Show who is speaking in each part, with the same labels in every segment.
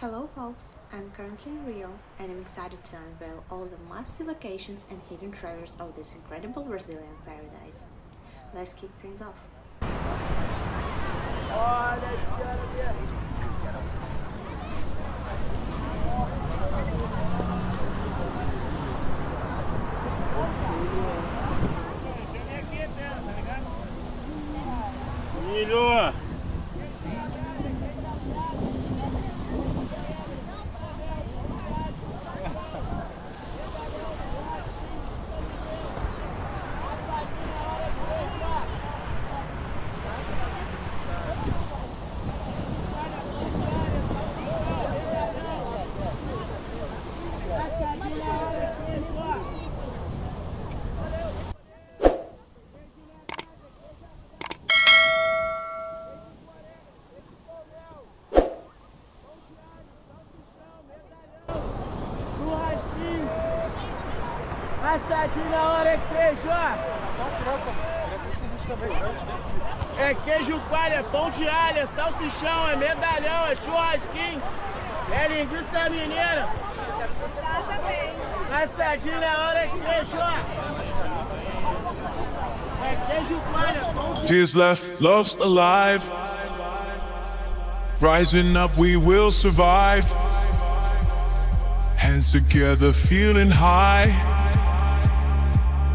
Speaker 1: Hello folks, I'm currently in Rio and I'm excited to unveil all the must-see locations and hidden treasures of this incredible Brazilian paradise. Let's kick things off.
Speaker 2: Filho!
Speaker 3: Assadinho na hora é queijo, ó. É queijo coalho, é pão de alho, é salsichão, é medalhão, é churrasquinho, é linguiça mineira.
Speaker 4: Exatamente.
Speaker 3: Assadinho na hora é queijo, ó. É queijo coalho, é pão de
Speaker 5: Tears left, love's alive. Rising up, we will survive. Hands together, feeling high.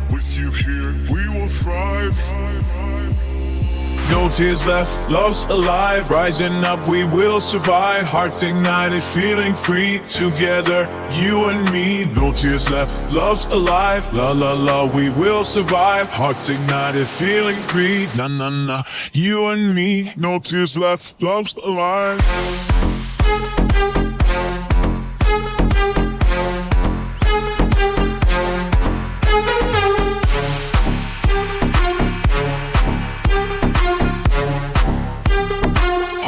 Speaker 5: With you here, we will thrive. No tears left, love's alive. Rising up, we will survive. Hearts ignited, feeling free. Together, you and me. No tears left, love's alive. La la la, we will survive. Hearts ignited, feeling free. Na na na, you and me. No tears left, love's alive.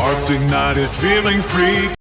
Speaker 5: Hearts ignited, feeling free.